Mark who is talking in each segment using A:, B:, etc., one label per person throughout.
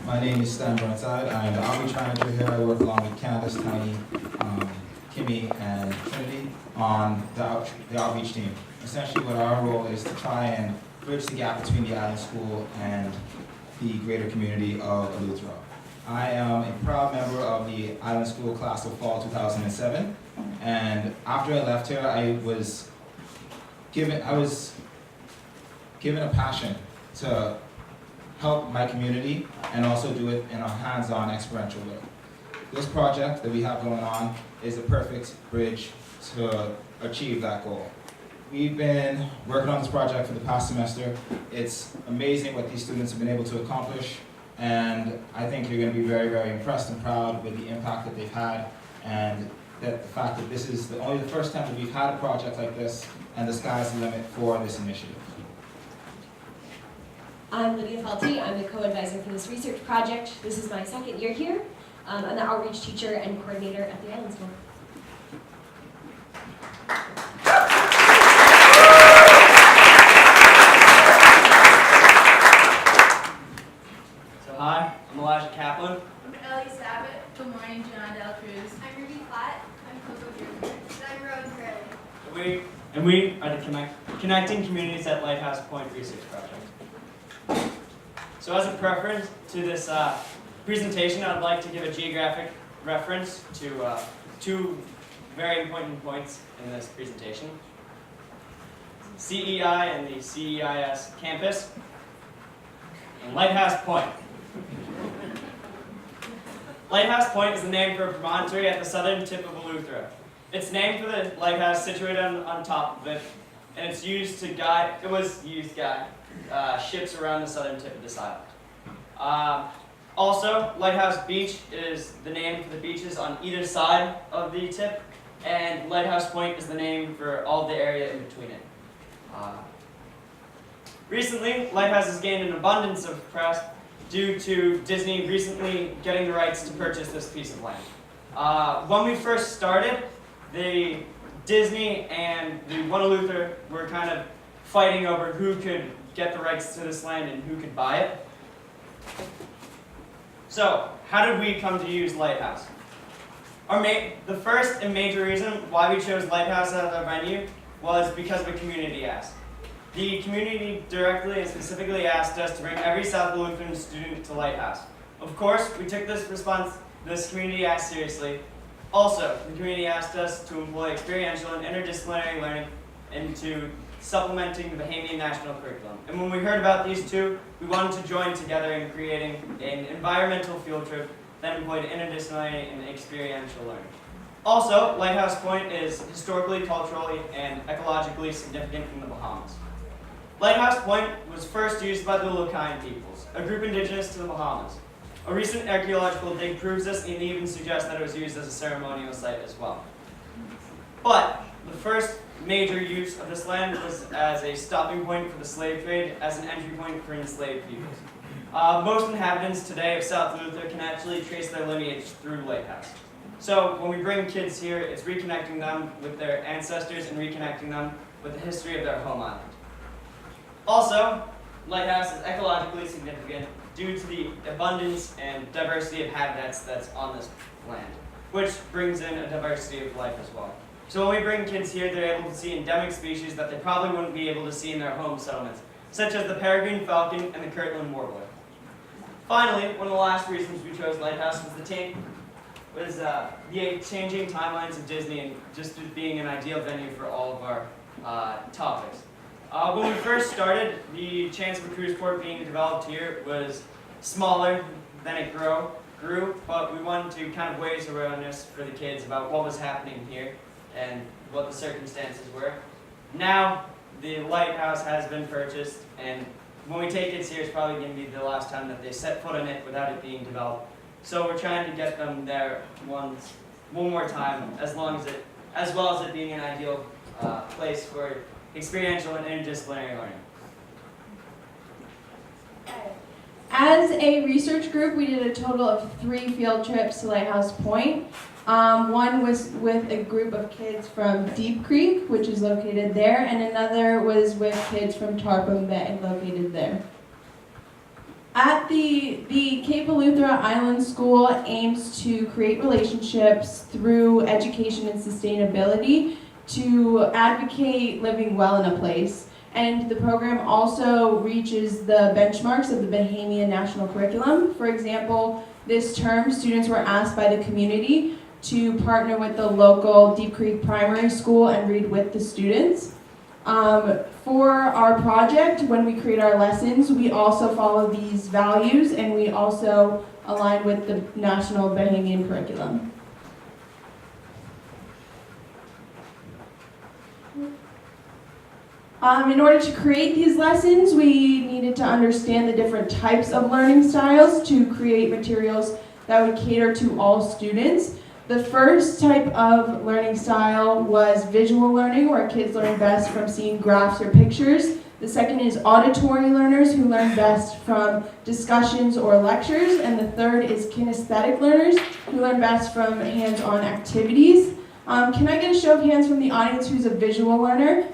A: My name is Stan Burnside. I'm the outreach manager here. I work along with Candace, Tony, Kimmy, and Trinity on the outreach team. Essentially what our role is to try and bridge the gap between the Island School and the greater community of Eleuthera. I am a proud member of the Island School class of fall 2007, and after I left here, I was given a passion to help my community and also do it in a hands-on experiential way. This project that we have going on is a perfect bridge to achieve that goal. We've been working on this project for the past semester. It's amazing what these students have been able to accomplish, and I think you're going to be very, very impressed and proud with the impact that they've had, and that the fact that this is only the first time that we've had a project like this, and the sky's the limit for this initiative.
B: I'm Lydia Felty. I'm the co-advisor for this research project. This is my second year here. I'm the outreach teacher and coordinator at the Island School.
C: So hi, I'm Elijah Kaplan.
D: I'm Ellie Sabat. Good morning, John Del Cruz. I'm Ruby Platt. I'm Coco Jr. And I'm Rowan Curley.
C: And we are the Connecting Communities at Lighthouse Point Research Project. So as a preference to this presentation, I'd like to give a geographic reference to two very important points in this presentation. CEI and the CEIS campus, and Lighthouse Point. Lighthouse Point is the name for a promontory at the southern tip of Eleuthera. It's named for the lighthouse situated on top of it, and it's used to guide ships around the southern tip of this island. Also, Lighthouse Beach is the name for the beaches on either side of the tip, and Lighthouse Point is the name for all the area in between it. Recently, Lighthouse has gained an abundance of press due to Disney recently getting the rights to purchase this piece of land. When we first started, the Disney and the One Eleuthera were kind of fighting over who could get the rights to this land and who could buy it. So, how did we come to use Lighthouse? The first and major reason why we chose Lighthouse as our venue was because of a community ask. The community directly and specifically asked us to bring every South Eleutheran student to Lighthouse. Of course, we took this community ask seriously. Also, the community asked us to employ experiential and interdisciplinary learning into supplementing the Bahamian national curriculum. And when we heard about these two, we wanted to join together in creating an environmental field trip that employed interdisciplinary and experiential learning. Also, Lighthouse Point is historically, culturally, and ecologically significant in the Bahamas. Lighthouse Point was first used by the Lucayan peoples, a group indigenous to the Bahamas. A recent archaeological dig proves this, and even suggests that it was used as a ceremonial site as well. But the first major use of this land was as a stopping point for the slave trade, as an entry point for enslaved peoples. Most inhabitants today of South Eleuthera can actually trace their lineage through Lighthouse. So when we bring kids here, it's reconnecting them with their ancestors and reconnecting them with the history of their home island. Also, Lighthouse is ecologically significant due to the abundance and diversity of habitats that's on this land, which brings in a diversity of life as well. So when we bring kids here, they're able to see endemic species that they probably wouldn't be able to see in their home settlements, such as the peregrine falcon and the Kirtland warbler. Finally, one of the last reasons we chose Lighthouse was the changing timelines of Disney and just being an ideal venue for all of our topics. When we first started, the chance of a cruise port being developed here was smaller than it grew, but we wanted to kind of raise awareness for the kids about what was happening here and what the circumstances were. Now, the lighthouse has been purchased, and when we take kids here, it's probably going to be the last time that they set foot in it without it being developed. So we're trying to get them there one more time, as well as it being an ideal place for experiential and interdisciplinary learning.
E: As a research group, we did a total of 3 field trips to Lighthouse Point. One was with a group of kids from Deep Creek, which is located there, and another was with kids from Tarpon Bay, located there. At the Cape Eleuthera Island School aims to create relationships through education and sustainability to advocate living well in a place. And the program also reaches the benchmarks of the Bahamian National Curriculum. For example, this term, students were asked by the community to partner with the local Deep Creek Primary School and read with the students. For our project, when we create our lessons, we also follow these values and we also align with the National Bahamian Curriculum. In order to create these lessons, we needed to understand the different types of learning styles to create materials that would cater to all students. The first type of learning style was visual learning, where kids learn best from seeing graphs or pictures. The second is auditory learners, who learn best from discussions or lectures. And the third is kinesthetic learners, who learn best from hands-on activities. Can I get a show of hands from the audience who's a visual learner?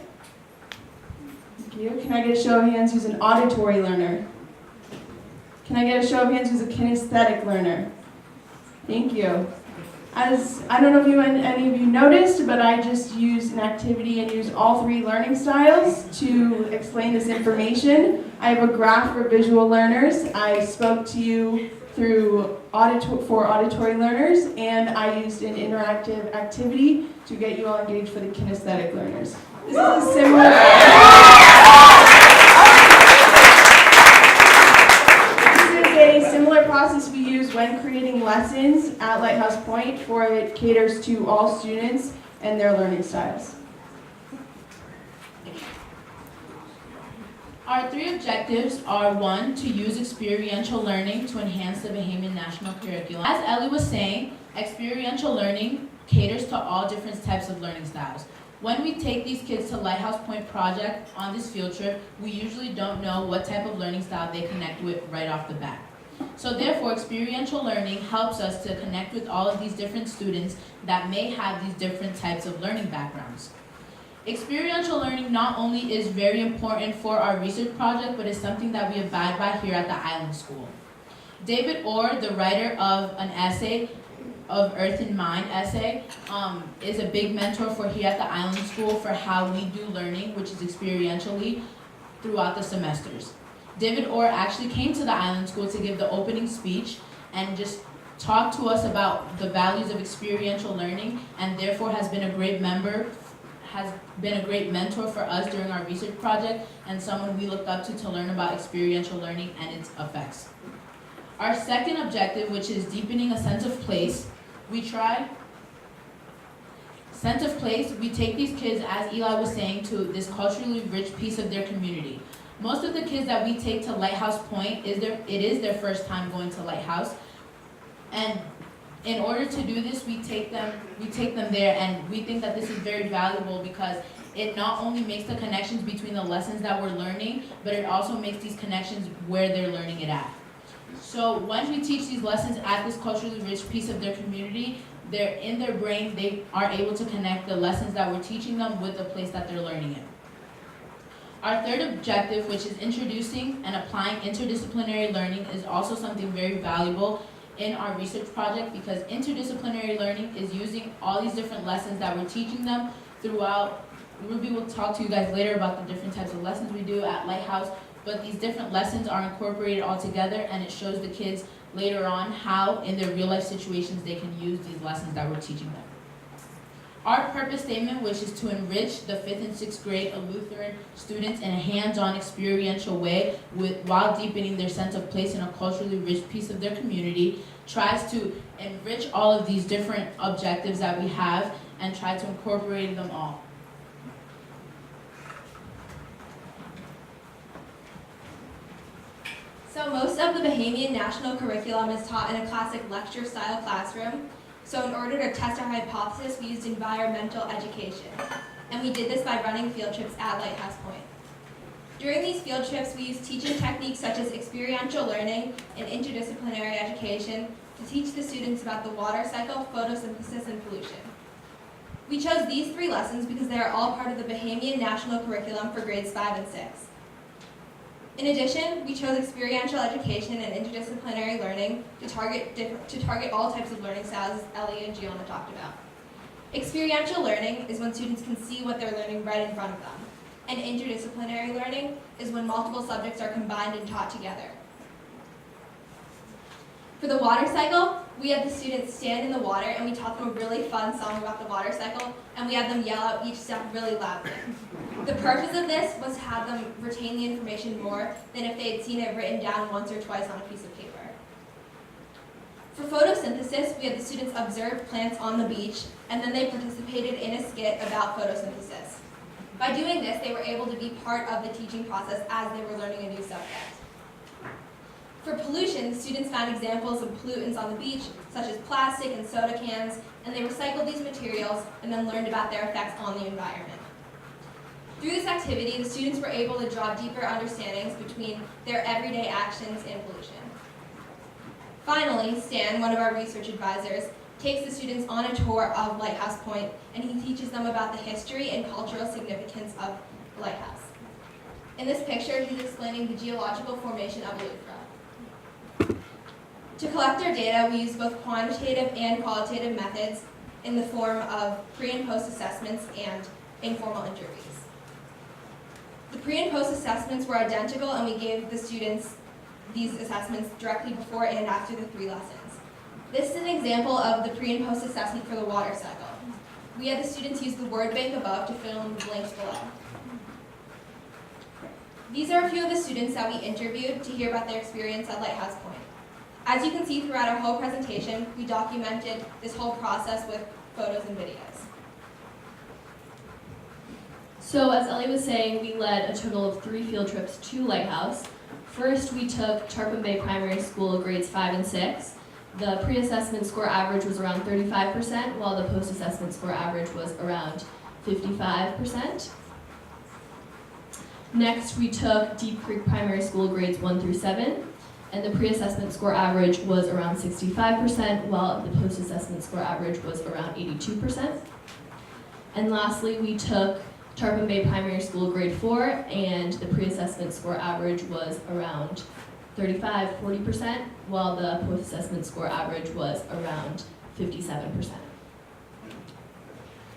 E: Thank you. Can I get a show of hands who's an auditory learner? Can I get a show of hands who's a kinesthetic learner? Thank you. As I don't know if any of you noticed, but I just used an activity and used all three learning styles to explain this information. I have a graph for visual learners. I spoke to you through for auditory learners, and I used an interactive activity to get you all engaged for the kinesthetic learners. This is a similar process we use when creating lessons at Lighthouse Point, for it caters to all students and their learning styles.
F: Our three objectives are: 1, to use experiential learning to enhance the Bahamian National Curriculum. As Ellie was saying, experiential learning caters to all different types of learning styles. When we take these kids to Lighthouse Point Project on this field trip, we usually don't know what type of learning style they connect with right off the bat. So therefore, experiential learning helps us to connect with all of these different students that may have these different types of learning backgrounds. Experiential learning not only is very important for our research project, but is something that we abide by here at the Island School. David Orr, the writer of an essay, of Earth and Mind essay, is a big mentor for here at the Island School for how we do learning, which is experientially throughout the semesters. David Orr actually came to the Island School to give the opening speech and just talk to us about the values of experiential learning, and therefore has been a great mentor for us during our research project, and someone we looked up to learn about experiential learning and its effects. Our second objective, which is deepening a sense of place, we take these kids, as Eli was saying, to this culturally rich piece of their community. Most of the kids that we take to Lighthouse Point, it is their first time going to Lighthouse, and in order to do this, we take them there, and we think that this is very valuable because it not only makes the connections between the lessons that we're learning, but it also makes these connections where they're learning it at. So when we teach these lessons at this culturally rich piece of their community, in their brain, they are able to connect the lessons that we're teaching them with the place that they're learning it. Our third objective, which is introducing and applying interdisciplinary learning, is also something very valuable in our research project, because interdisciplinary learning is using all these different lessons that we're teaching them throughout. Ruby will talk to you guys later about the different types of lessons we do at Lighthouse, but these different lessons are incorporated all together, and it shows the kids later on how in their real life situations they can use these lessons that we're teaching them. Our purpose statement, which is to enrich the 5th and 6th grade Eleutheran students in a hands-on experiential way while deepening their sense of place in a culturally rich piece of their community, tries to enrich all of these different objectives that we have and try to incorporate them all.
B: So most of the Bahamian National Curriculum is taught in a classic lecture-style classroom. So in order to test our hypothesis, we used environmental education. And we did this by running field trips at Lighthouse Point. During these field trips, we used teaching techniques such as experiential learning and interdisciplinary education to teach the students about the water cycle, photosynthesis, and pollution. We chose these 3 lessons because they are all part of the Bahamian National Curriculum for grades 5 and 6. In addition, we chose experiential education and interdisciplinary learning to target all types of learning styles, as Ellie and Gianna talked about. Experiential learning is when students can see what they're learning right in front of them. And interdisciplinary learning is when multiple subjects are combined and taught together. For the water cycle, we had the students stand in the water and we taught them a really fun song about the water cycle, and we had them yell out each step really loudly. The purpose of this was to have them retain the information more than if they had seen it written down once or twice on a piece of paper. For photosynthesis, we had the students observe plants on the beach, and then they participated in a skit about photosynthesis. By doing this, they were able to be part of the teaching process as they were learning a new subject. For pollution, students found examples of pollutants on the beach, such as plastic and soda cans, and they recycled these materials and then learned about their effects on the environment. Through this activity, the students were able to draw deeper understandings between their everyday actions and pollution. Finally, Stan, one of our research advisors, takes the students on a tour of Lighthouse Point, and he teaches them about the history and cultural significance of the lighthouse. In this picture, he's explaining the geological formation of Eleuthera. To collect our data, we used both quantitative and qualitative methods in the form of pre- and post-assessments and informal interviews. The pre- and post-assessments were identical, and we gave the students these assessments directly before and after the 3 lessons. This is an example of the pre- and post-assessment for the water cycle. We had the students use the word bank above to fill in the blanks below. These are a few of the students that we interviewed to hear about their experience at Lighthouse Point. As you can see throughout our whole presentation, we documented this whole process with photos and videos.
G: So as Ellie was saying, we led a total of 3 field trips to Lighthouse. First, we took Tarpon Bay Primary School grades 5 and 6. The pre-assessment score average was around 35%, while the post-assessment score average was around 55%. Next, we took Deep Creek Primary School grades 1 through 7, and the pre-assessment score average was around 65%, while the post-assessment score average was around 82%. And lastly, we took Tarpon Bay Primary School grade 4, and the pre-assessment score average was around 35–40%, while the post-assessment score average was around 57%.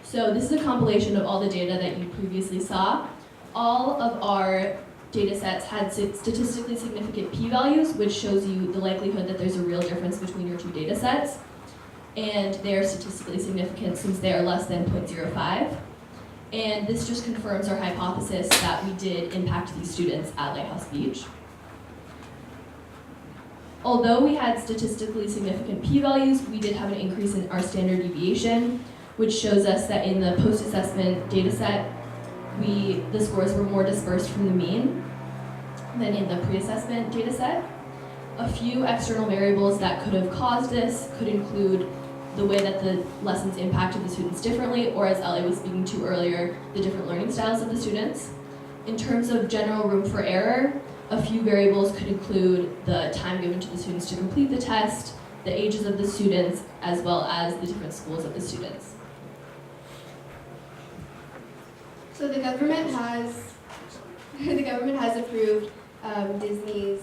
G: So this is a compilation of all the data that you previously saw. All of our data sets had statistically significant p-values, which shows you the likelihood that there's a real difference between your 2 data sets. And they are statistically significant since they are less than 0.05. And this just confirms our hypothesis that we did impact these students at Lighthouse Beach. Although we had statistically significant p-values, we did have an increase in our standard deviation, which shows us that in the post-assessment data set, the scores were more dispersed from the mean than in the pre-assessment data set. A few external variables that could have caused this could include the way that the lessons impacted the students differently, or as Ellie was speaking to earlier, the different learning styles of the students. In terms of general room for error, a few variables could include the time given to the students to complete the test, the ages of the students, as well as the different schools of the students.
B: So the government has approved Disney's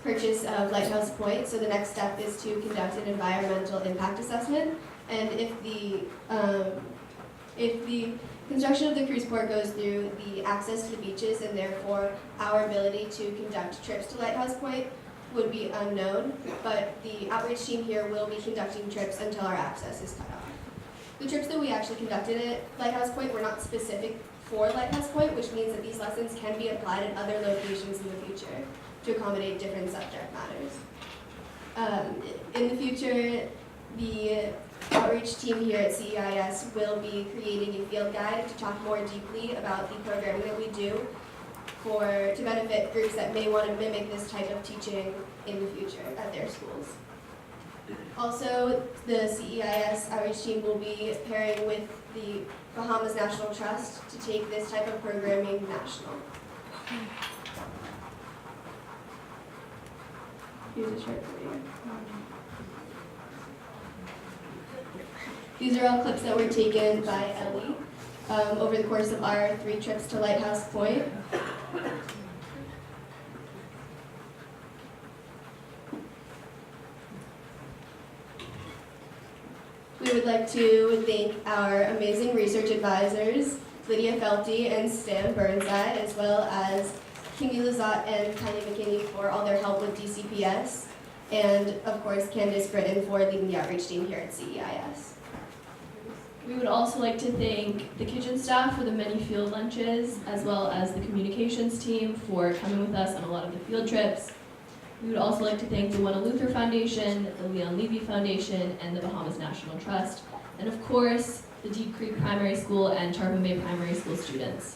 B: purchase of Lighthouse Point. So the next step is to conduct an environmental impact assessment. And if the construction of the cruise port goes through, the access to the beaches and therefore our ability to conduct trips to Lighthouse Point would be unknown. But the outreach team here will be conducting trips until our access is cut off. The trips that we actually conducted at Lighthouse Point were not specific for Lighthouse Point, which means that these lessons can be applied at other locations in the future to accommodate different subject matters. In the future, the outreach team here at CEIS will be creating a field guide to talk more deeply about the programming that we do to benefit groups that may want to mimic this type of teaching in the future at their schools. Also, the CEIS outreach team will be pairing with the Bahamas National Trust to take this type of programming national. Here's a short video. These are all clips that were taken by Ellie over the course of our 3 trips to Lighthouse Point. would like to thank our amazing research advisors, Lydia Felty and Stan Burnside, as well as Kimmy Lazat and Kylie McKinney for all their help with DCPS, and of course Candace Britton for leading the outreach team here at CEIS.
G: We would also like to thank the kitchen staff for the many field lunches, as well as the communications team for coming with us on a lot of the field trips. We would also like to thank the Wena Luther Foundation, the Leon Levy Foundation, and the Bahamas National Trust, and of course, the Deep Creek Primary School and Tarpon Bay Primary School students.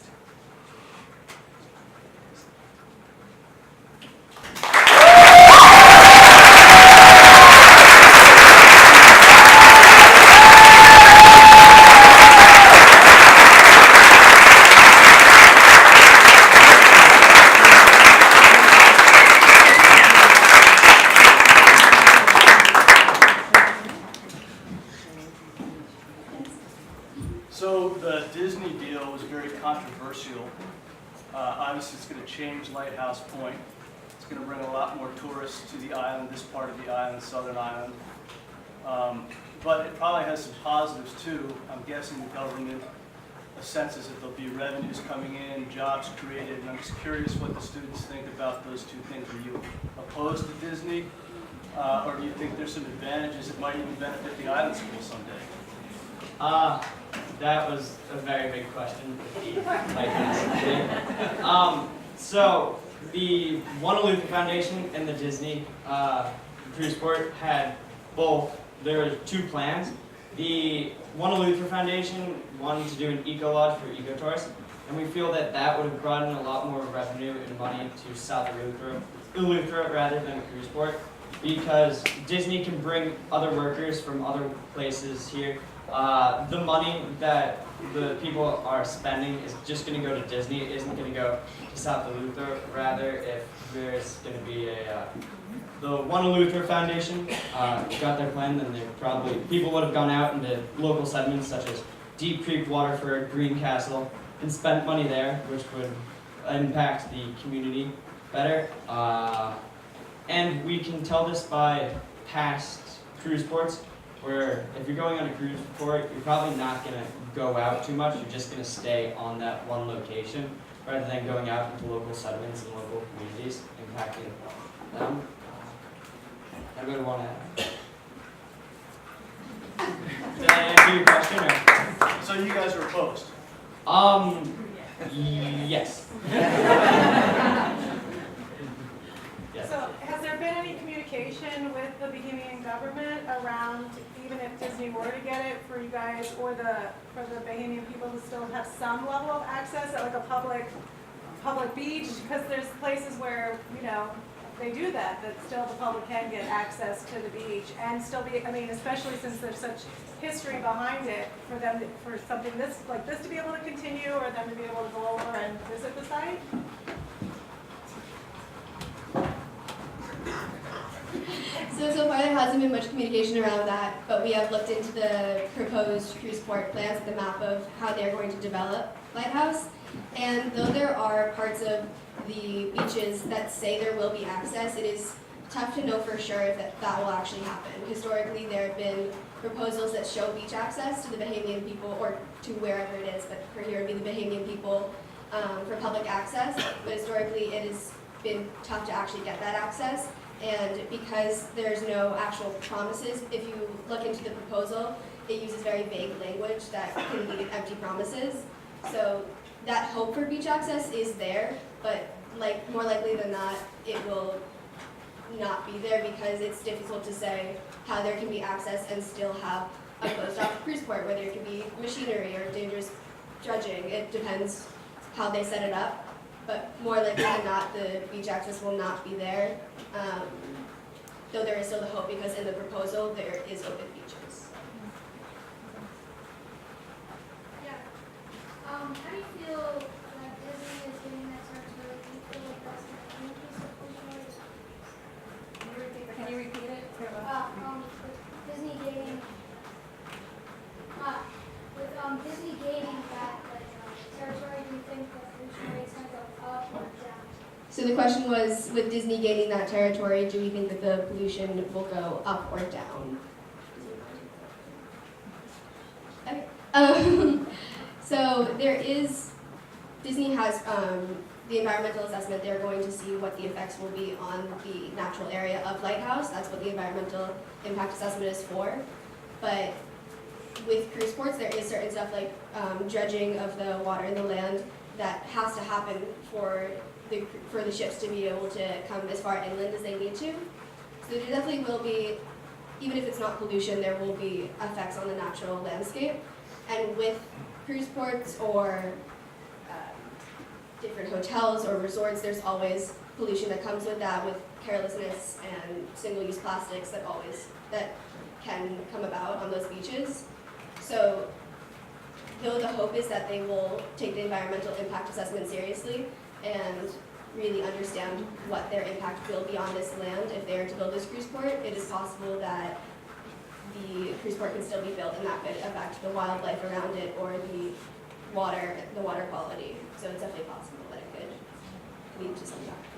H: So the Disney deal was very controversial. Obviously, it's going to change Lighthouse Point. It's going to bring a lot more tourists to the island, this part of the island, Southern Island. But it probably has some positives too. I'm guessing the government senses that there'll be revenues coming in, jobs created, and I'm just curious what the students think about those two things. Are you opposed to Disney, or do you think there's some advantages that might even benefit the island school someday?
C: That was a very big question. So the Wena Luther Foundation and the Disney Cruise Port had both. There were two plans. The Wena Luther Foundation wanted to do an eco lodge for eco tourists, and we feel that that would have brought in a lot more revenue and money to South Eleuthera rather than Cruise Port, because Disney can bring other workers from other places here. The money that the people are spending is just going to go to Disney. It isn't going to go to South Eleuthera. Rather, if there's going to be the Wena Luther Foundation got their plan, then people would have gone out into local segments such as Deep Creek, Waterford, Greencastle, and spent money there, which would impact the community better. And we can tell this by past cruise ports, where if you're going on a cruise port, you're probably not going to go out too much. You're just going to stay on that one location rather than going out into local settlements and local communities, impacting them. Anybody want to add? Did I answer your question? Or?
H: So you guys are opposed?
C: Yes. Yes.
I: So has there been any communication with the Bahamian government around, even if Disney were to get it, for you guys or for the Bahamian people to still have some level of access at like a public beach? Because there's places where, they do that still the public can get access to the beach and still be, especially since there's such history behind it, for something like this to be able to continue, or them to be able to go over and visit the site?
B: So far there hasn't been much communication around that, but we have looked into the proposed cruise port plans, the map of how they're going to develop Lighthouse. And though there are parts of the beaches that say there will be access, it is tough to know for sure if that will actually happen. Historically, there have been proposals that show beach access to the Bahamian people, or to wherever it is, but for here it would be the Bahamian people for public access. But historically, it has been tough to actually get that access. And because there's no actual promises, if you look into the proposal, it uses very vague language that can lead to empty promises. So that hope for beach access is there, but more likely than not, it will not be there because it's difficult to say how there can be access and still have a closed-off cruise port, where there could be machinery or dangerous dredging. It depends how they set it up. But more likely than not, the beach access will not be there, though there is still the hope because in the proposal there is open beaches.
D: Yeah. How do you feel that Disney is getting that territory? Do you feel like that's going to increase the pollution?
I: Can you repeat it?
D: With Disney gaining, Disney gaining that territory, do you think the pollution rate is going to go up or down?
B: So the question was, with Disney gaining that territory, do we think that the pollution will go up or down? So there is, Disney has the environmental assessment. They're going to see what the effects will be on the natural area of Lighthouse. That's what the environmental impact assessment is for. But with cruise ports, there is certain stuff like dredging of the water and the land that has to happen for the ships to be able to come as far inland as they need to. So there definitely will be, even if it's not pollution, there will be effects on the natural landscape. And with cruise ports or different hotels or resorts, there's always pollution that comes with that, with carelessness and single-use plastics that can come about on those beaches. So though the hope is that they will take the environmental impact assessment seriously and really understand what their impact will be on this land if they are to build this cruise port, it is possible that the cruise port can still be built and that could affect the wildlife around it or the water quality. So it's definitely possible that it could lead to some impact.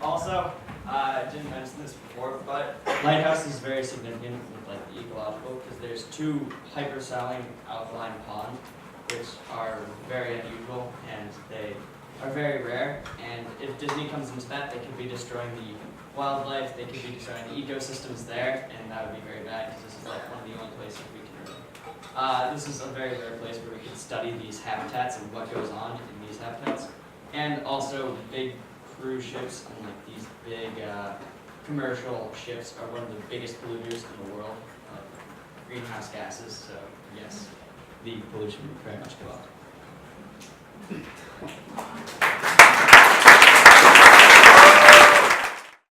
C: Also, I didn't mention this before, but Lighthouse is very significant with like the ecological because there's two hypersaline alkaline ponds, which are very unusual and they are very rare. And if Disney comes into that, they could be destroying the wildlife, they could be destroying the ecosystems there, and that would be very bad because this is like one of the only places we can really. This is a very rare place where we can study these habitats and what goes on in these habitats, and also big cruise ships and like these big commercial ships are one of the biggest polluters in the world of greenhouse gases. So yes, the pollution would very much go up.